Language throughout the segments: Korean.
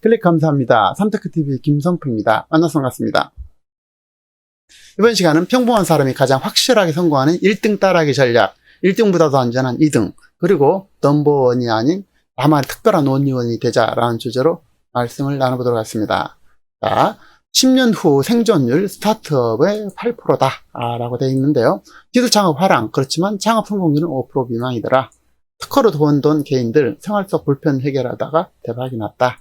클릭 감사합니다. 삼테크TV 김성표입니다. 만나서 반갑습니다. 이번 시간은 평범한 사람이 가장 확실하게 성공하는 1등 따라하기 전략, 1등보다도 안전한 2등, 그리고 넘버원이 아닌 나만의 특별한 온리원이 되자라는 주제로 말씀을 나눠보도록 하겠습니다. 자, 10년 후 생존율 스타트업의 8%다 라고 되어 있는데요. 기술 창업 화랑, 그렇지만 창업 성공률은 5% 미만이더라. 특허로 돈 개인들 생활 속 불편 해결하다가 대박이 났다.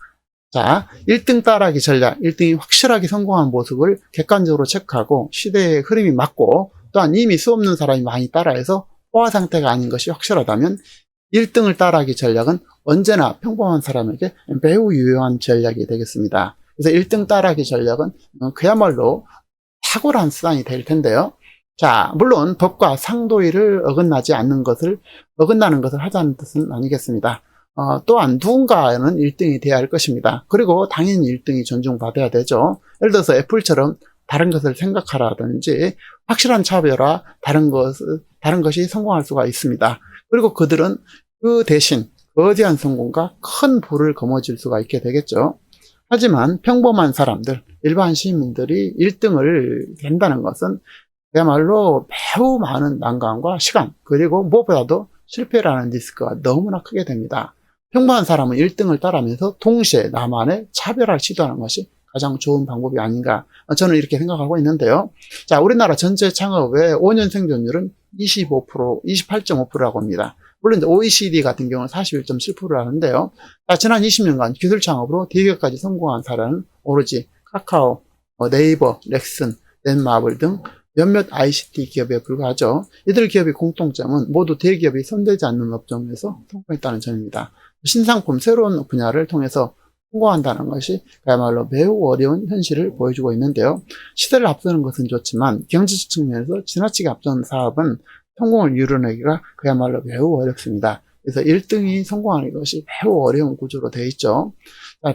자, 1등 따라하기 전략, 1등이 확실하게 성공한 모습을 객관적으로 체크하고 시대의 흐름이 맞고 또한 이미 수없는 사람이 많이 따라해서 포화 상태가 아닌 것이 확실하다면 1등을 따라하기 전략은 언제나 평범한 사람에게 매우 유용한 전략이 되겠습니다. 그래서 1등 따라하기 전략은 그야말로 탁월한 수단이 될 텐데요. 자, 물론 법과 상도위를 어긋나는 것을 하자는 뜻은 아니겠습니다. 또한 누군가는 1등이 돼야 할 것입니다. 그리고 당연히 1등이 존중받아야 되죠. 예를 들어서 애플처럼 다른 것을 생각하라든지 확실한 차별화, 다른 것이 성공할 수가 있습니다. 그리고 그들은 그 대신 거대한 성공과 큰 부를 거머쥘 수가 있게 되겠죠. 하지만 평범한 사람들, 일반 시민들이 1등을 된다는 것은 그야말로 매우 많은 난관과 시간, 그리고 무엇보다도 실패라는 리스크가 너무나 크게 됩니다. 평범한 사람은 1등을 따라하면서 동시에 나만의 차별화를 시도하는 것이 가장 좋은 방법이 아닌가, 저는 이렇게 생각하고 있는데요. 자, 우리나라 전체 창업의 5년 생존율은 28.5%라고 합니다. 물론 OECD 같은 경우는 41.7%라는데요. 자, 지난 20년간 기술 창업으로 대기업까지 성공한 사례는 오로지 카카오, 네이버, 렉슨, 넷마블 등 몇몇 ICT 기업에 불과하죠. 이들 기업의 공통점은 모두 대기업이 손대지 않는 업종에서 성공했다는 점입니다. 신상품, 새로운 분야를 통해서 성공한다는 것이 그야말로 매우 어려운 현실을 보여주고 있는데요. 시대를 앞서는 것은 좋지만 경제적 측면에서 지나치게 앞서는 사업은 성공을 이루어내기가 그야말로 매우 어렵습니다. 그래서 1등이 성공하는 것이 매우 어려운 구조로 되어 있죠.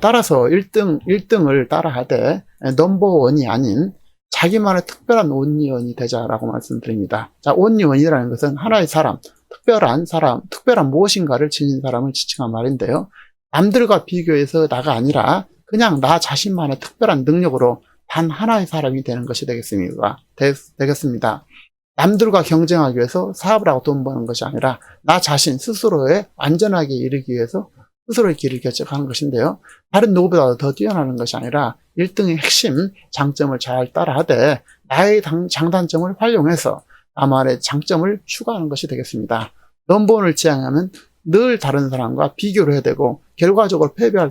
따라서 1등을 따라하되 넘버원이 아닌 자기만의 특별한 온리원이 되자라고 말씀드립니다. 자, 온리원이라는 것은 하나의 사람, 특별한 무엇인가를 지닌 사람을 지칭한 말인데요. 남들과 비교해서 나가 아니라 그냥 나 자신만의 특별한 능력으로 단 하나의 사람이 되는 것이 되겠습니다. 남들과 경쟁하기 위해서 사업을 하고 돈 버는 것이 아니라 나 자신 스스로에 완전하게 이르기 위해서 스스로의 길을 개척하는 것인데요. 다른 누구보다도 더 뛰어나는 것이 아니라 1등의 핵심 장점을 잘 따라하되 나의 장단점을 활용해서 나만의 장점을 추가하는 것이 되겠습니다. 넘버원을 지향하면 늘 다른 사람과 비교를 해야 되고 결과적으로 패배할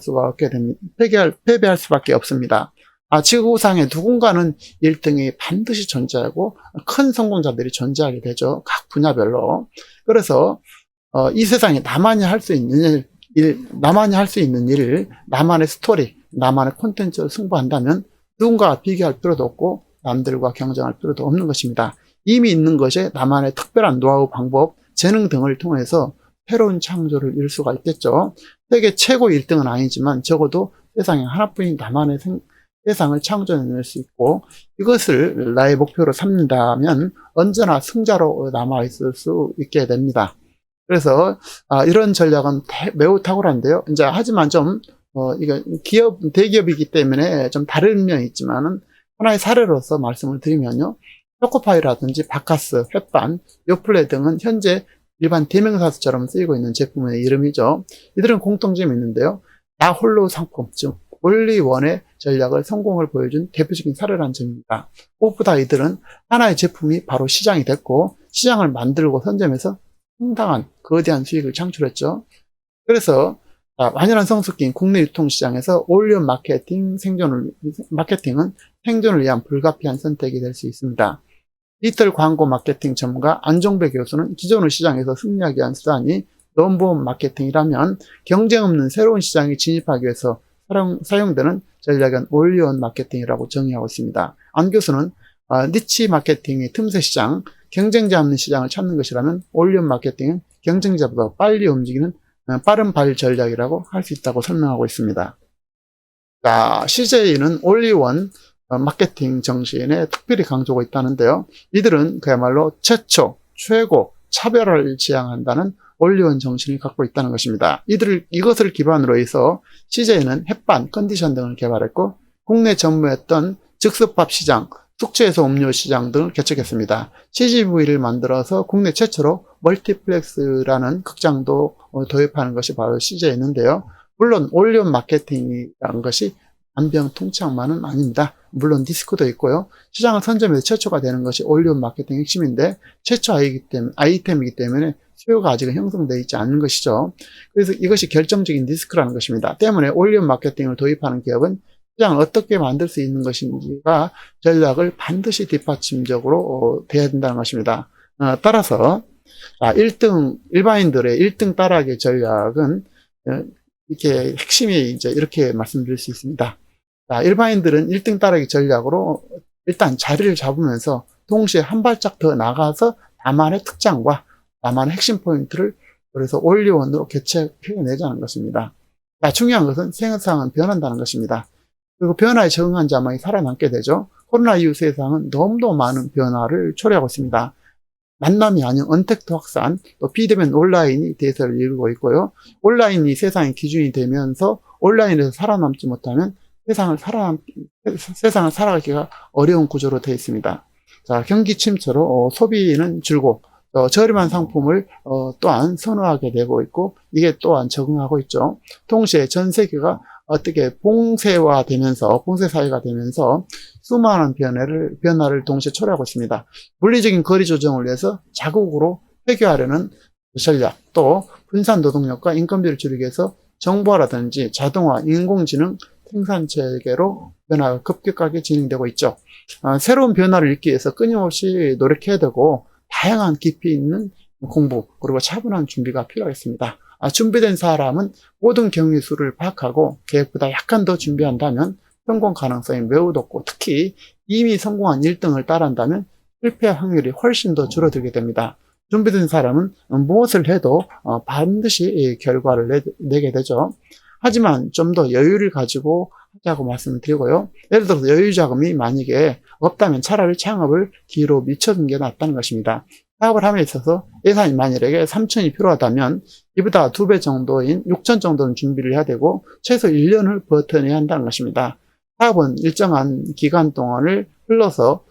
수밖에 없습니다. 지구상에 누군가는 1등이 반드시 존재하고 큰 성공자들이 존재하게 되죠. 각 분야별로. 그래서 이 세상에 나만이 할 수 있는 일, 나만의 스토리, 나만의 콘텐츠를 승부한다면 누군가와 비교할 필요도 없고 남들과 경쟁할 필요도 없는 것입니다. 이미 있는 것에 나만의 특별한 노하우, 방법, 재능 등을 통해서 새로운 창조를 이룰 수가 있겠죠. 세계 최고 1등은 아니지만 적어도 세상에 하나뿐인 나만의 세상을 창조해낼 수 있고 이것을 나의 목표로 삼는다면 언제나 승자로 남아있을 수 있게 됩니다. 그래서 이런 전략은 매우 탁월한데요. 이제 하지만 좀 이거 대기업이기 때문에 좀 다른 면이 있지만은 하나의 사례로서 말씀을 드리면요. 초코파이라든지 바카스, 햇반, 요플레 등은 현재 일반 대명사처럼 쓰이고 있는 제품의 이름이죠. 이들은 공통점이 있는데요. 나 홀로 상품, 즉 온리원의 전략을 성공을 보여준 대표적인 사례라는 점입니다. 무엇보다 이들은 하나의 제품이 바로 시장이 됐고 시장을 만들고 선점해서 상당한 거대한 수익을 창출했죠. 그래서 완연한 성숙기인 국내 유통시장에서 온리원 마케팅은 생존을 위한 불가피한 선택이 될 수 있습니다. 디지털 광고 마케팅 전문가 안종배 교수는 기존의 시장에서 승리하기 위한 수단이 넘버원 마케팅이라면 경쟁 없는 새로운 시장에 진입하기 위해서 사용되는 전략은 온리원 마케팅이라고 정의하고 있습니다. 안 교수는 니치 마케팅의 틈새 시장, 경쟁자 없는 시장을 찾는 것이라면 온리원 마케팅은 경쟁자보다 빨리 움직이는 빠른 발 전략이라고 할 수 있다고 설명하고 있습니다. 자, CJ는 온리원 마케팅 정신에 특별히 강조하고 있다는데요. 이들은 그야말로 최초, 최고, 차별화를 지향한다는 올리원 정신을 갖고 있다는 것입니다. 이것을 기반으로 해서 CJ는 햇반, 컨디션 등을 개발했고 국내 전무했던 즉석밥 시장, 숙취해소 음료 시장 등을 개척했습니다. CGV를 만들어서 국내 최초로 멀티플렉스라는 극장도 도입하는 것이 바로 CJ인데요. 물론 올리원 마케팅이라는 것이 만병통치약만은 아닙니다. 물론 디스크도 있고요. 시장을 선점해서 최초가 되는 것이 올리원 마케팅 핵심인데 최초 아이템이기 때문에 수요가 아직은 형성되어 있지 않은 것이죠. 그래서 이것이 결정적인 리스크라는 것입니다. 때문에 올리원 마케팅을 도입하는 기업은 시장을 어떻게 만들 수 있는 것인지가 전략을 반드시 뒷받침적으로 돼야 된다는 것입니다. 따라서 1등 일반인들의 1등 따라하기 전략은 이렇게 핵심이 이제 이렇게 말씀드릴 수 있습니다. 일반인들은 1등 따라하기 전략으로 일단 자리를 잡으면서 동시에 한 발짝 더 나가서 나만의 특장과 나만의 핵심 포인트를 그래서 올리원으로 표현해내자는 것입니다. 중요한 것은 세상은 변한다는 것입니다. 그리고 변화에 적응한 자만이 살아남게 되죠. 코로나 이후 세상은 너무도 많은 변화를 초래하고 있습니다. 만남이 아닌 언택트 확산, 또 비대면 온라인이 대세를 이루고 있고요. 온라인이 세상의 기준이 되면서 온라인에서 살아남지 못하면 세상을 살아가기가 어려운 구조로 되어 있습니다. 자, 경기 침체로 소비는 줄고 저렴한 상품을 또한 선호하게 되고 있고 이게 또한 적응하고 있죠. 동시에 전 세계가 어떻게 봉쇄 사회가 되면서 수많은 변화를 동시에 초래하고 있습니다. 물리적인 거리 조정을 위해서 자국으로 회귀하려는 전략, 또 분산 노동력과 인건비를 줄이기 위해서 정보화라든지 자동화, 인공지능 생산 체계로 변화가 급격하게 진행되고 있죠. 새로운 변화를 읽기 위해서 끊임없이 노력해야 되고 다양한 깊이 있는 공부 그리고 차분한 준비가 필요하겠습니다. 준비된 사람은 모든 경우의 수를 파악하고 계획보다 약간 더 준비한다면 성공 가능성이 매우 높고 특히 이미 성공한 1등을 따라한다면 실패 확률이 훨씬 더 줄어들게 됩니다. 준비된 사람은 무엇을 해도 반드시 결과를 내게 되죠. 하지만 좀 더 여유를 가지고 하자고 말씀을 드리고요. 예를 들어서 여유 자금이 만약에 없다면 차라리 창업을 뒤로 미쳐둔 게 낫다는 것입니다. 사업을 함에 있어서 예산이 만일에 3천이 필요하다면 이보다 2배 정도인 6천 정도는 준비를 해야 되고 최소 1년을 버텨내야 한다는 것입니다. 사업은 일정한 기간 동안을 흘러서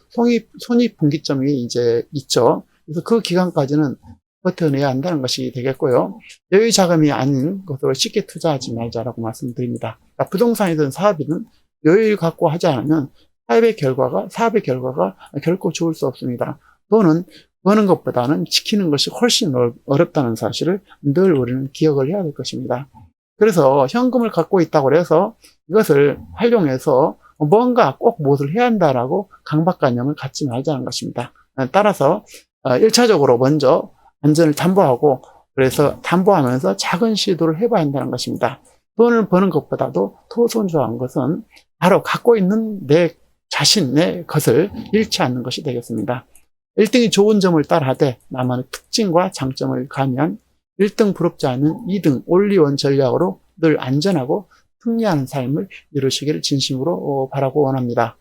손익분기점이 이제 있죠. 그래서 그 기간까지는 버텨내야 한다는 것이 되겠고요. 여유 자금이 아닌 것으로 쉽게 투자하지 말자라고 말씀드립니다. 그러니까 부동산이든 사업이든 여유를 갖고 하지 않으면 사업의 결과가 결코 좋을 수 없습니다. 돈은 버는 것보다는 지키는 것이 훨씬 어렵다는 사실을 늘 우리는 기억을 해야 될 것입니다. 그래서 현금을 갖고 있다고 해서 이것을 활용해서 뭔가 꼭 무엇을 해야 한다라고 강박관념을 갖지 말자는 것입니다. 따라서 1차적으로 먼저 안전을 담보하고 그래서 담보하면서 작은 시도를 해봐야 한다는 것입니다. 돈을 버는 것보다도 더 소중한 것은 바로 갖고 있는 내 자신의 것을 잃지 않는 것이 되겠습니다. 1등이 좋은 점을 따라하되 나만의 특징과 장점을 가미한 1등 부럽지 않은 2등 올리원 전략으로 늘 안전하고 승리하는 삶을 이루시기를 진심으로 바라고 원합니다.